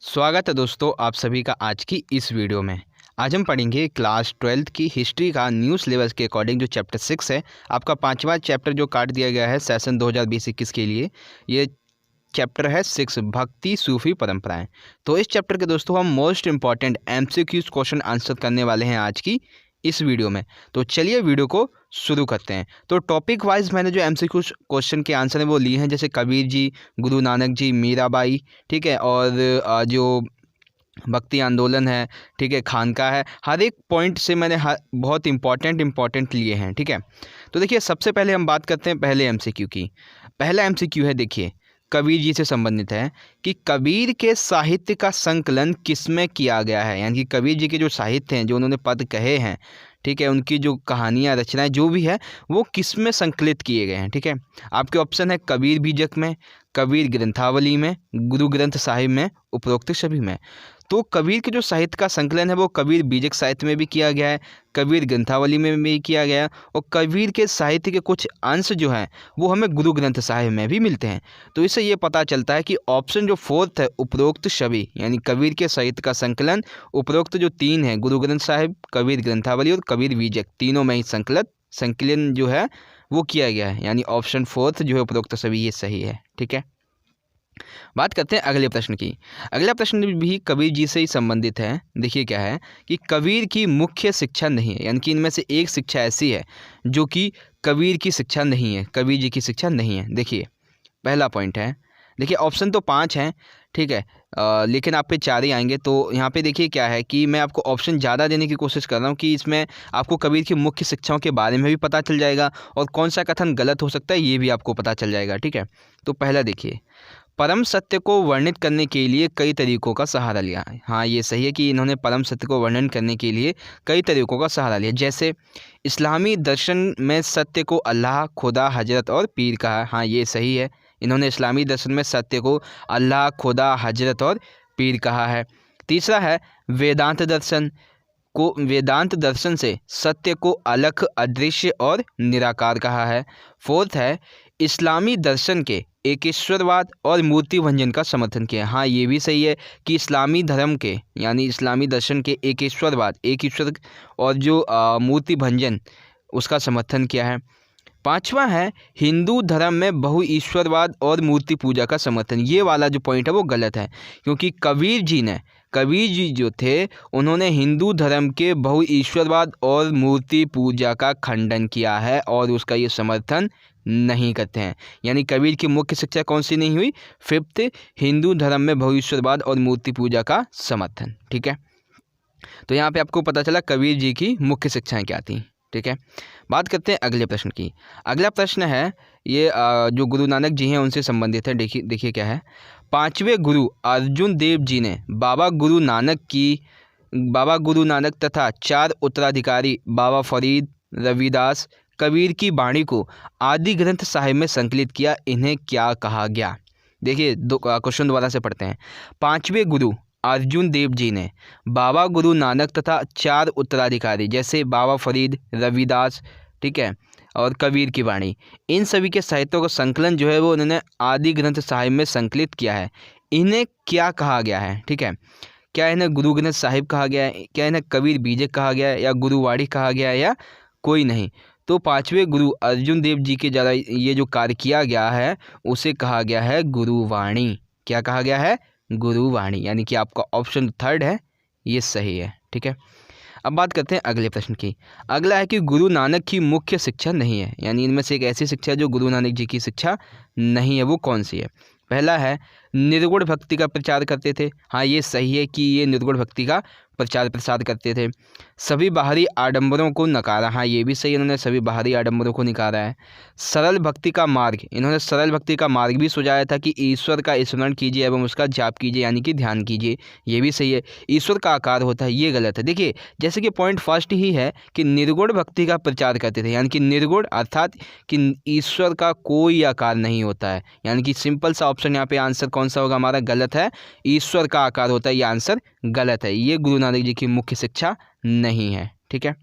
स्वागत है दोस्तों आप सभी का आज की इस वीडियो में। आज हम पढ़ेंगे क्लास 12th की हिस्ट्री का न्यू सिलेबस के अकॉर्डिंग जो चैप्टर 6 है। आपका पांचवा चैप्टर जो काट दिया गया है सेशन 2020-21 के लिए, ये चैप्टर है 6 भक्ति सूफी परंपराएं। तो इस चैप्टर के दोस्तों हम most important MCQs question answer करने वाले हैं आज की इस वीडियो में। तो चलिए वीडियो को शुरू करते हैं। तो टॉपिक वाइज मैंने जो एमसीक्यूज क्वेश्चन के आंसर हैं वो लिए हैं, जैसे कबीर जी, गुरु नानक जी, मीराबाई, ठीक है, और जो भक्ति आंदोलन है, ठीक है, खानका है, हर एक पॉइंट से मैंने बहुत इंपॉर्टेंट लिए हैं, ठीक है। तो देखिए सबसे पहले हम बात करते हैं पहले एमसीक्यू की। पहला एमसीक्यू है, देखिए कबीर जी से संबंधित है कि कबीर के साहित्य का संकलन किसमें किया गया है। यानी कि कबीर जी के जो साहित्य हैं, जो उन्होंने पद कहे हैं, ठीक है, उनकी जो कहानियाँ, रचनाएं जो भी है वो किस में संकलित किए गए हैं, ठीक है। आपके ऑप्शन है कबीर बीजक में, कबीर ग्रंथावली में, गुरु ग्रंथ साहिब में, उपरोक्त सभी में। तो कबीर के जो साहित्य का संकलन है वो कबीर बीजक साहित्य में भी किया गया है, कबीर ग्रंथावली में भी किया गया है, और कबीर के साहित्य के कुछ अंश जो हैं वो हमें गुरु ग्रंथ साहिब में भी मिलते हैं। तो इससे ये पता चलता है कि ऑप्शन जो फोर्थ है, उपरोक्त सभी, यानी कबीर के साहित्य का संकलन, उपरोक्त जो तीन है, गुरु ग्रंथ साहिब, कबीर ग्रंथावली और कबीर बीजक, तीनों में ही संकलन जो है वो किया गया है। यानी ऑप्शन फोर्थ जो है उपरोक्त सभी, ये सही है, ठीक है। बात करते हैं अगले प्रश्न की। अगला प्रश्न भी कबीर जी से ही संबंधित है। देखिए क्या है कि कबीर की मुख्य शिक्षा नहीं है, यानी कि इनमें से एक शिक्षा ऐसी है जो कि कबीर की शिक्षा नहीं है, कबीर जी की शिक्षा नहीं है। देखिए पहला पॉइंट है, देखिए ऑप्शन तो 5 हैं, ठीक है, लेकिन आप पे 4 ही आएंगे। तो यहाँ पे देखिए क्या है कि मैं आपको ऑप्शन ज़्यादा देने की कोशिश कर रहा हूँ कि इसमें आपको कबीर की मुख्य शिक्षाओं के बारे में भी पता चल जाएगा और कौन सा कथन गलत हो सकता है ये भी आपको पता चल जाएगा, ठीक है। तो पहला देखिए, परम सत्य को वर्णित करने के लिए कई तरीकों का सहारा लिया है। हाँ, ये सही है कि इन्होंने परम सत्य को वर्णन करने के लिए कई तरीकों का सहारा लिया। जैसे इस्लामी दर्शन में सत्य को अल्लाह, खुदा, हजरत और पीर कहा है। हाँ, ये सही है, इन्होंने इस्लामी दर्शन में सत्य को अल्लाह, खुदा, हजरत और पीर कहा है। तीसरा है वेदांत दर्शन से सत्य को अलख, अदृश्य और निराकार कहा है। फोर्थ है इस्लामी दर्शन के एकेश्वरवाद और मूर्ति भंजन का समर्थन किया। हाँ, ये भी सही है कि इस्लामी धर्म के, यानी इस्लामी दर्शन के एकेश्वरवाद, एक ईश्वर और जो मूर्ति भंजन, उसका समर्थन किया है। पांचवा है हिंदू धर्म में बहु ईश्वरवाद और मूर्ति पूजा का समर्थन। ये वाला जो पॉइंट है वो गलत है, क्योंकि कबीर जी जो थे उन्होंने हिंदू धर्म के बहु ईश्वरवाद और मूर्ति पूजा का खंडन किया है और उसका ये समर्थन नहीं करते हैं। यानी कबीर की मुख्य शिक्षा कौन सी नहीं हुई? फिफ्थ, हिंदू धर्म में बहु ईश्वरवाद और मूर्ति पूजा का समर्थन, ठीक है। तो यहाँ पे आपको पता चला कबीर जी की मुख्य शिक्षाएं क्या थी, ठीक है। बात करते हैं अगले प्रश्न की। अगला प्रश्न है ये जो गुरु नानक जी हैं उनसे संबंधित है। देखिए क्या है, पांचवें गुरु अर्जुन देव जी ने बाबा गुरु नानक तथा 4 उत्तराधिकारी बाबा फरीद, रविदास, कबीर की वाणी को आदि ग्रंथ साहिब में संकलित किया, इन्हें क्या कहा गया? देखिए क्वेश्चन दोबारा से पढ़ते हैं। पांचवें गुरु अर्जुन देव जी ने बाबा गुरु नानक तथा 4 उत्तराधिकारी जैसे बाबा फरीद, रविदास, ठीक है, और कबीर की वाणी, इन सभी के साहित्यों का संकलन जो है वो उन्होंने आदि ग्रंथ साहिब में संकलित किया है। इन्हें क्या कहा गया है, ठीक है? क्या इन्हें गुरु ग्रंथ साहिब कहा गया है, क्या इन्हें कबीर बीजक कहा गया है, या गुरुवाणी कहा गया है, या कोई नहीं? तो पांचवें गुरु अर्जुन देव जी के द्वारा ये जो कार्य किया गया है उसे कहा गया है गुरुवाणी। क्या कहा गया है? गुरुवाणी। यानी कि आपका ऑप्शन 3 है, ये सही है, ठीक है। अब बात करते हैं अगले प्रश्न की। अगला है कि गुरु नानक की मुख्य शिक्षा नहीं है, यानी इनमें से एक ऐसी शिक्षा जो गुरु नानक जी की शिक्षा नहीं है, वो कौन सी है? पहला है निर्गुण भक्ति का प्रचार करते थे। हाँ, ये सही है कि ये निर्गुण भक्ति का प्रचार प्रसार करते थे। सभी बाहरी आडंबरों को नकारा। हाँ, ये भी सही, इन्होंने सभी बाहरी आडंबरों को नकारा है। सरल भक्ति का मार्ग, इन्होंने सरल भक्ति का मार्ग भी सुझाया था कि ईश्वर का स्मरण कीजिए एवं उसका जाप कीजिए, यानी कि ध्यान कीजिए, ये भी सही है। ईश्वर का आकार होता है, ये गलत है। देखिए जैसे कि पॉइंट फर्स्ट ही है कि निर्गुण भक्ति का प्रचार करते थे, यानी कि निर्गुण अर्थात कि ईश्वर का कोई आकार नहीं होता है, यानी कि सिंपल सा ऑप्शन यहाँ पे आंसर कौन सा होगा हमारा? गलत है, ईश्वर का आकार होता है, ये आंसर गलत है। ये गुरु नानक जी की मुख्य शिक्षा नहीं है, ठीक है।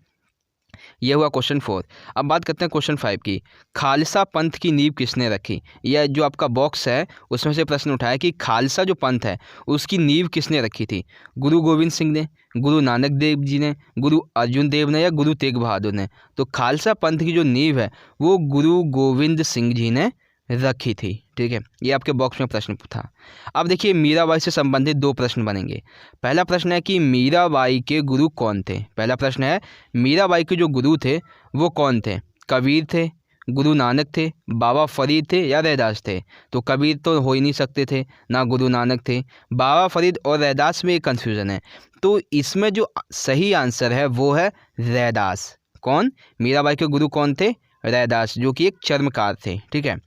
ये हुआ क्वेश्चन 4। अब बात करते हैं क्वेश्चन 5 की। खालसा पंथ की नींव किसने रखी? यह जो आपका बॉक्स है उसमें से प्रश्न उठाया कि खालसा जो पंथ है उसकी नींव किसने रखी थी? गुरु गोविंद सिंह ने, गुरु नानक देव जी ने, गुरु अर्जुन देव ने या गुरु तेग बहादुर ने? तो खालसा पंथ की जो नींव है वो गुरु गोविंद सिंह जी ने रखी थी। ठीक है, ये आपके बॉक्स में प्रश्न था। अब देखिए मीराबाई से संबंधित 2 प्रश्न बनेंगे। पहला प्रश्न है कि मीराबाई के गुरु कौन थे? पहला प्रश्न है मीराबाई के जो गुरु थे वो कौन थे? कबीर थे, गुरु नानक थे, बाबा फरीद थे या रैदास थे? तो कबीर तो हो ही नहीं सकते थे, ना गुरु नानक थे। बाबा फरीद और रैदास में एक कन्फ्यूज़न है, तो इसमें जो सही आंसर है वो है रैदास। कौन? मीराबाई के गुरु कौन थे? रैदास, जो कि एक चर्मकार थे। ठीक है,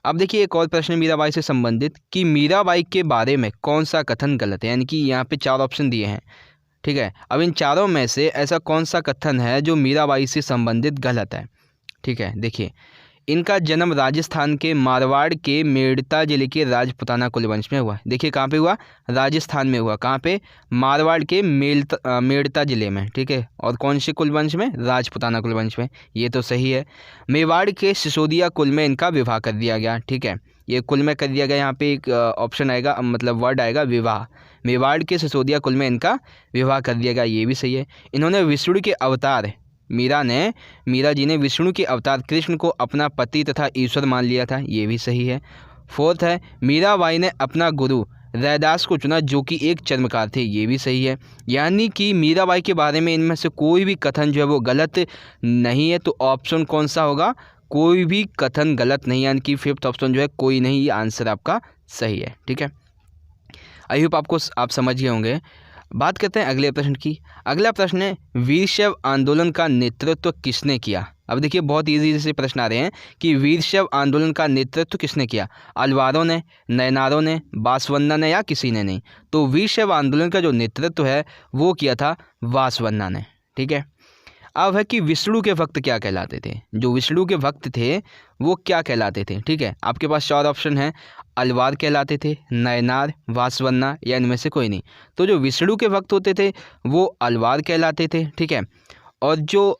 अब देखिए एक और प्रश्न मीराबाई से संबंधित कि मीराबाई के बारे में कौन सा कथन गलत है? यानी कि यहाँ पे 4 ऑप्शन दिए हैं। ठीक है, अब इन चारों में से ऐसा कौन सा कथन है जो मीराबाई से संबंधित गलत है? ठीक है, देखिए इनका जन्म राजस्थान के मारवाड़ के मेड़ता जिले के राजपुताना कुलवंश में हुआ। देखिए कहाँ पे हुआ? राजस्थान में हुआ। कहाँ पे? मारवाड़ के मेड़ता जिले में। ठीक है, और कौन से कुलवंश में? राजपुताना कुलवंश में। ये तो सही है। मेवाड़ के सिसोदिया कुल में इनका विवाह कर दिया गया। ठीक है, ये कुल में कर दिया गया। यहाँ पे एक ऑप्शन आएगा, मतलब वर्ड आएगा विवाह। मेवाड़ के सिसोदिया कुल में इनका विवाह कर दिया गया, ये भी सही है। इन्होंने विष्णु के अवतार मीरा जी ने विष्णु के अवतार कृष्ण को अपना पति तथा ईश्वर मान लिया था, ये भी सही है। 4th है मीराबाई ने अपना गुरु रैदास को चुना जो कि एक चर्मकार थे, ये भी सही है। यानी कि मीराबाई के बारे में इनमें से कोई भी कथन जो है वो गलत नहीं है। तो ऑप्शन कौन सा होगा? कोई भी कथन गलत नहीं, यानी कि 5th ऑप्शन जो है कोई नहीं, ये आंसर आपका सही है। ठीक है, आई होप आप समझ गए होंगे। बात करते हैं अगले प्रश्न की। अगला प्रश्न है वीर शैव आंदोलन का नेतृत्व किसने किया? अब देखिए बहुत इजी से प्रश्न आ रहे हैं कि वीर शैव आंदोलन का नेतृत्व किसने किया? अलवारों ने, नयनारों ने, बासवन्ना ने या किसी ने नहीं? तो वीर शैव आंदोलन का जो नेतृत्व है वो किया था बासवन्ना ने। ठीक है, अब है कि विष्णु के भक्त क्या कहलाते थे? जो विष्णु के भक्त थे वो क्या कहलाते थे? ठीक है, आपके पास 4 ऑप्शन हैं। अलवार कहलाते थे, नयनार, वासवन्ना या इनमें से कोई नहीं। तो जो विष्णु के भक्त होते थे वो अलवार कहलाते थे। ठीक है, और जो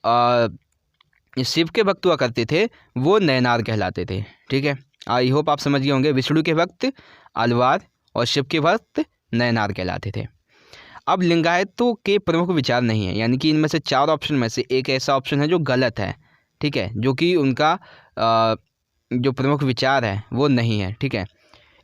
शिव के भक्त हुआ करते थे वो नयनार कहलाते थे। ठीक है, आई होप आप समझ गए होंगे। विष्णु के भक्त अलवार और शिव के भक्त नयनार कहलाते थे। अब लिंगायतों के प्रमुख विचार नहीं है, यानी कि इनमें से 4 ऑप्शन में से एक ऐसा ऑप्शन है जो गलत है। ठीक है, जो कि उनका जो प्रमुख विचार है वो नहीं है। ठीक है,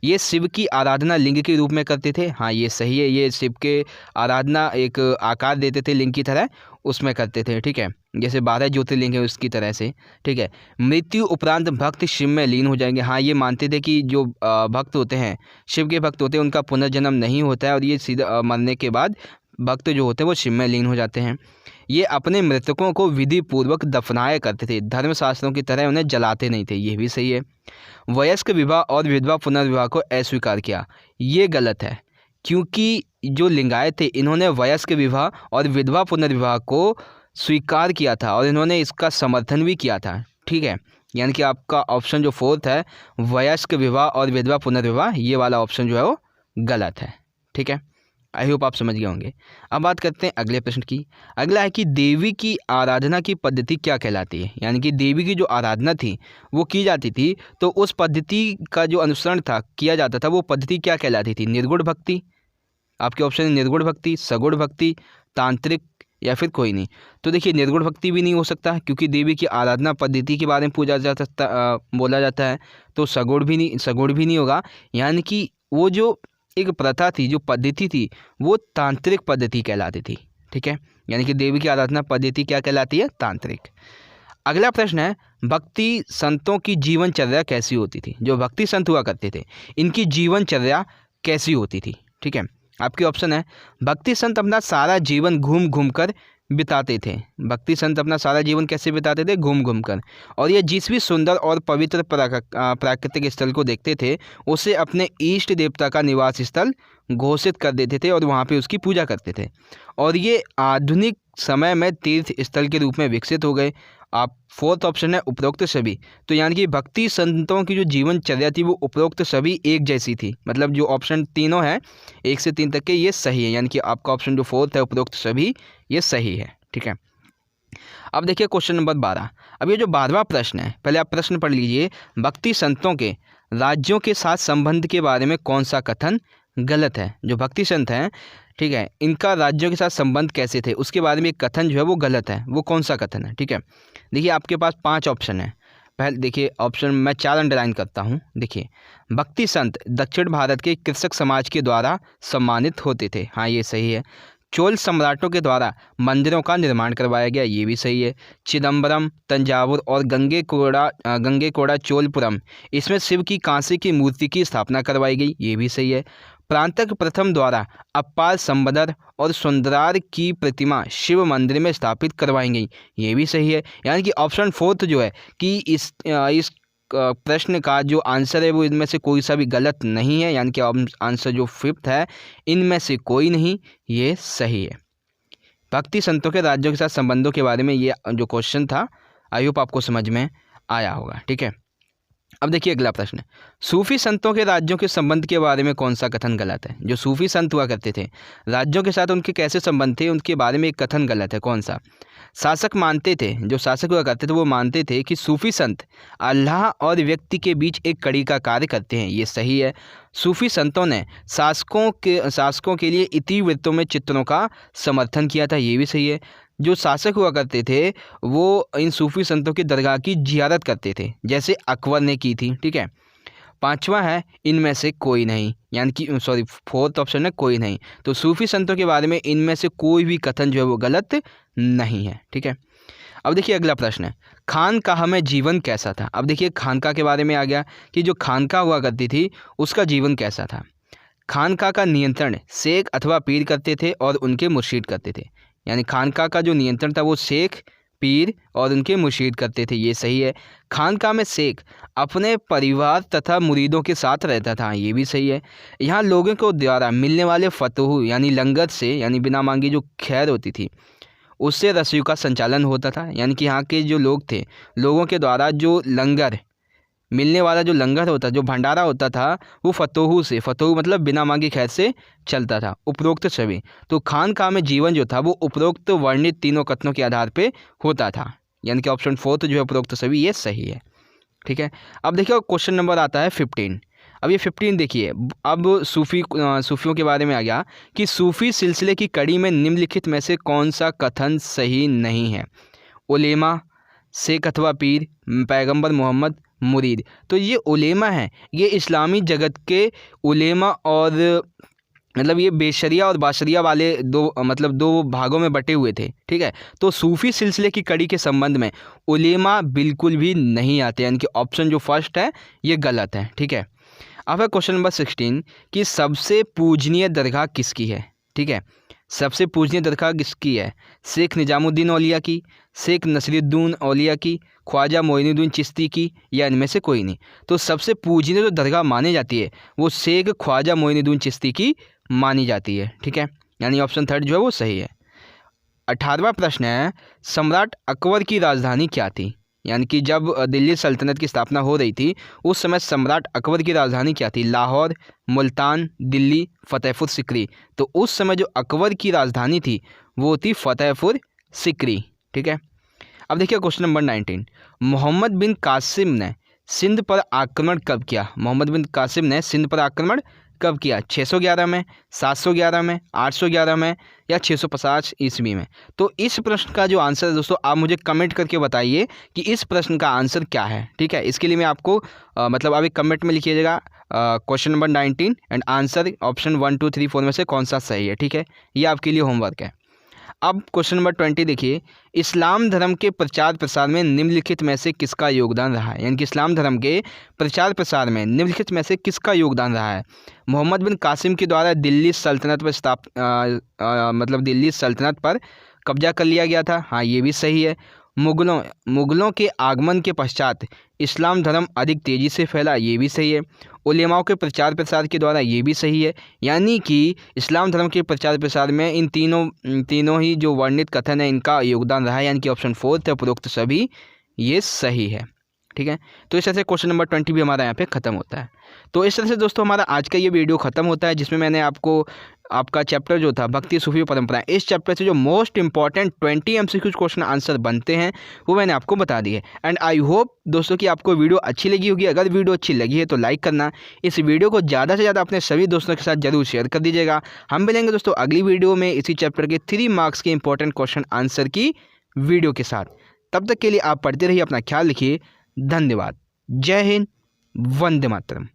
ये शिव की आराधना लिंग के रूप में करते थे, हाँ ये सही है। ये शिव के आराधना एक आकार देते थे लिंग की तरह, उसमें करते थे। ठीक है, जैसे 12 ज्योतिर्लिंग है उसकी तरह से। ठीक है, मृत्यु उपरांत भक्त शिव में लीन हो जाएंगे, हाँ ये मानते थे कि जो भक्त होते हैं, शिव के भक्त होते हैं, उनका पुनर्जन्म नहीं होता है और ये सीधा मरने के बाद भक्त जो होते हैं वो शिव में लीन हो जाते हैं। ये अपने मृतकों को विधि पूर्वक दफनाया करते थे, धर्मशास्त्रों की तरह उन्हें जलाते नहीं थे, ये भी सही है। वयस्क विवाह और विधवा पुनर्विवाह को अस्वीकार किया, ये गलत है, क्योंकि जो लिंगायत थे इन्होंने वयस्क विवाह और विधवा पुनर्विवाह को स्वीकार किया था और इन्होंने इसका समर्थन भी किया था। ठीक है, यानी कि आपका ऑप्शन जो 4th है वयस्क विवाह और विधवा पुनर्विवाह, ये वाला ऑप्शन जो है वो गलत है। ठीक है, आई होप आप समझ गए होंगे। अब बात करते हैं अगले प्रश्न की। अगला है कि देवी की आराधना की पद्धति क्या कहलाती है? यानी कि देवी की जो आराधना थी वो की जाती थी, तो उस पद्धति का जो अनुसरण था किया जाता था वो पद्धति क्या कहलाती थी? निर्गुण भक्ति, आपके ऑप्शन है निर्गुण भक्ति, सगुण भक्ति, तांत्रिक या फिर कोई नहीं। तो देखिए निर्गुण भक्ति भी नहीं हो सकता क्योंकि देवी की आराधना पद्धति के बारे में बोला जाता है, तो सगुण भी नहीं होगा। यानी कि वो जो एक प्रथा थी, जो पद्धति थी, वो तांत्रिक पद्धति कहलाती थी। ठीक है, यानी कि देवी की आराधना पद्धति क्या कहलाती है? तांत्रिक। अगला प्रश्न है भक्ति संतों की जीवनचर्या कैसी होती थी? जो भक्ति संत हुआ करते थे इनकी जीवनचर्या कैसी होती थी? ठीक है, आपके ऑप्शन है भक्ति संत अपना सारा जीवन घूम घूम कर बिताते थे। भक्ति संत अपना सारा जीवन कैसे बिताते थे? घूम घूम कर। और ये जिस भी सुंदर और पवित्र प्राकृतिक स्थल को देखते थे उसे अपने इष्ट देवता का निवास स्थल घोषित कर देते थे और वहाँ पे उसकी पूजा करते थे। और ये आधुनिक समय में तीर्थ स्थल के रूप में विकसित हो गए। आप 4th ऑप्शन है उपरोक्त सभी। तो यानी कि भक्ति संतों की जो जीवनचर्या थी वो उपरोक्त सभी एक जैसी थी, मतलब जो ऑप्शन तीनों हैं 1 से 3 तक के ये सही है। यानी कि आपका ऑप्शन जो 4th है उपरोक्त सभी, ये सही है। ठीक है, अब देखिए क्वेश्चन नंबर 12। अब ये जो 12वां प्रश्न है, पहले आप प्रश्न पढ़ लीजिए। भक्ति संतों के राज्यों के साथ संबंध के बारे में कौन सा कथन गलत है? जो भक्ति संत हैं, ठीक है, इनका राज्यों के साथ संबंध कैसे थे उसके बारे में एक कथन जो है वो गलत है। वो कौन सा कथन है? ठीक है, देखिए आपके पास 5 ऑप्शन है। पहले देखिए ऑप्शन मैं 4 अंडरलाइन करता हूँ। देखिए, भक्ति संत दक्षिण भारत के कृषक समाज के द्वारा सम्मानित होते थे, हाँ ये सही है। चोल सम्राटों के द्वारा मंदिरों का निर्माण करवाया गया, ये भी सही है। चिदम्बरम, तंजावुर और गंगेकोड़ा चोलपुरम, इसमें शिव की कांसे की मूर्ति की स्थापना करवाई गई, ये भी सही है। प्रांतक प्रथम द्वारा अप्पाल संबदर और सुंदरार की प्रतिमा शिव मंदिर में स्थापित करवाई गई, ये भी सही है। यानी कि ऑप्शन 4 जो है कि इस प्रश्न का जो आंसर है वो इनमें से कोई सा भी गलत नहीं है, यानी कि आंसर जो 5th है इनमें से कोई नहीं, ये सही है। भक्ति संतों के राज्यों के साथ संबंधों के बारे में ये जो क्वेश्चन था, आई होप आपको समझ में आया होगा। ठीक है, अब देखिए अगला प्रश्न। सूफी संतों के राज्यों के संबंध के बारे में कौन सा कथन गलत है? जो सूफी संत हुआ करते थे, राज्यों के साथ उनके कैसे संबंध थे उनके बारे में एक कथन गलत है, कौन सा? शासक मानते थे, जो शासक हुआ करते थे वो मानते थे कि सूफी संत अल्लाह और व्यक्ति के बीच एक कड़ी का कार्य करते हैं, ये सही है। सूफी संतों ने शासकों के लिए इतिवृत्तों में चित्रों का समर्थन किया था, ये भी सही है। जो शासक हुआ करते थे वो इन सूफी संतों की दरगाह की जियारत करते थे, जैसे अकबर ने की थी। ठीक है, 5वां है इनमें से कोई नहीं, यानी कि 4th ऑप्शन है कोई नहीं। तो सूफी संतों के बारे में इनमें से कोई भी कथन जो है वो गलत नहीं है। ठीक है, अब देखिए अगला प्रश्न है, खानकाह में जीवन कैसा था? अब देखिए खानकाह के बारे में आ गया कि जो खानकाह हुआ करती थी उसका जीवन कैसा था। खानकाह का नियंत्रण शेख अथवा पीर करते थे और उनके मुर्शिद करते थे, यानी खानकाह का जो नियंत्रण था वो शेख, पीर और उनके मुर्शिद करते थे, ये सही है। खानकाह में शेख अपने परिवार तथा मुरीदों के साथ रहता था, ये भी सही है। यहाँ लोगों को द्वारा मिलने वाले फतूह यानी लंगर से, यानी बिना मांगी जो खैर होती थी उससे रस्सियों का संचालन होता था, यानी कि यहाँ के जो लोग थे, लोगों के द्वारा जो लंगर मिलने वाला जो लंगर होता, जो भंडारा होता था वो फतूह मतलब बिना मांगी खैर से चलता था। उपरोक्त सभी, तो खानकाह में जीवन जो था वो उपरोक्त वर्णित तीनों कथनों के आधार पे होता था, यानी कि ऑप्शन 4 जो है उपरोक्त सभी, ये सही है। ठीक है, अब देखिए क्वेश्चन नंबर आता है 15। अब ये 15 देखिए, अब सूफियों के बारे में आ गया कि सूफी सिलसिले की कड़ी में निम्नलिखित में से कौन सा कथन सही नहीं है? उलेमा, शेख अथवा पीर, पैगंबर मोहम्मद, मुरीद। तो ये उलेमा है, ये इस्लामी जगत के उलेमा और मतलब ये बेशरिया और बाशरिया वाले दो भागों में बटे हुए थे। ठीक है, तो सूफी सिलसिले की कड़ी के संबंध में उलेमा बिल्कुल भी नहीं आते, यानी कि ऑप्शन जो फर्स्ट है ये गलत है। ठीक है, अब है क्वेश्चन नंबर 16 कि सबसे पूजनीय दरगाह किसकी है? ठीक है, सबसे पूजनीय दरगाह किसकी है? शेख निजामुद्दीन औलिया की, शेख नसीरुद्दीन औलिया की, ख्वाजा मोइनुद्दीन चिश्ती की, या इनमें से कोई नहीं। तो सबसे पूजनीय जो दरगाह मानी जाती है वो शेख ख्वाजा मोइनुद्दीन चिश्ती की मानी जाती है। ठीक है, यानी ऑप्शन 3 जो है वो सही है। 18वां प्रश्न है, सम्राट अकबर की राजधानी क्या थी? यानी कि जब दिल्ली सल्तनत की स्थापना हो रही थी उस समय सम्राट अकबर की राजधानी क्या थी? लाहौर, मुल्तान, दिल्ली, फतेहपुर सिकरी। तो उस समय जो अकबर की राजधानी थी वो थी फतेहपुर सिकरी। ठीक है, अब देखिए क्वेश्चन नंबर 19। मोहम्मद बिन कासिम ने सिंध पर आक्रमण कब किया? मोहम्मद बिन कासिम ने सिंध पर आक्रमण कब किया? 611 में, 711 में, 811 में, या 650 ईस्वी में? तो इस प्रश्न का जो आंसर है दोस्तों, आप मुझे कमेंट करके बताइए कि इस प्रश्न का आंसर क्या है। ठीक है, इसके लिए मैं आपको मतलब आप एक कमेंट में लिखिएगा question number 19 and answer option 1 2 3 4 में से कौन सा सही है। ठीक है, ये आपके लिए होमवर्क है। अब क्वेश्चन नंबर 20 देखिए, इस्लाम धर्म के प्रचार प्रसार में निम्नलिखित में से किसका योगदान रहा है? यानी कि इस्लाम धर्म के प्रचार प्रसार में निम्नलिखित में से किसका योगदान रहा है? मोहम्मद बिन कासिम के द्वारा दिल्ली सल्तनत पर दिल्ली सल्तनत पर कब्जा कर लिया गया था, हाँ ये भी सही है। मुगलों के आगमन के पश्चात इस्लाम धर्म अधिक तेज़ी से फैला, ये भी सही है। उलेमाओं के प्रचार प्रसार के द्वारा, ये भी सही है। यानी कि इस्लाम धर्म के प्रचार प्रसार में इन तीनों ही जो वर्णित कथन है इनका योगदान रहा है, यानी कि ऑप्शन 4 उपरोक्त सभी ये सही है। ठीक है, तो इस तरह से क्वेश्चन नंबर 20 भी हमारा यहाँ पे ख़त्म होता है। तो इस तरह से दोस्तों हमारा आज का ये वीडियो ख़त्म होता है जिसमें मैंने आपको आपका चैप्टर जो था भक्ति सूफी परंपरा, इस चैप्टर से जो most important 20 MCQ question answer बनते हैं वो मैंने आपको बता दिए। एंड आई होप दोस्तों कि आपको वीडियो अच्छी लगी होगी। अगर वीडियो अच्छी लगी है तो लाइक करना, इस वीडियो को ज़्यादा से ज़्यादा अपने सभी दोस्तों के साथ जरूर शेयर कर दीजिएगा। हम मिलेंगे दोस्तों अगली वीडियो में इसी चैप्टर के 3 मार्क्स के इंपॉर्टेंट क्वेश्चन आंसर की वीडियो के साथ। तब तक के लिए आप पढ़ते रहिए, अपना ख्याल रखिए। धन्यवाद। जय हिंद, वंदे मातरम।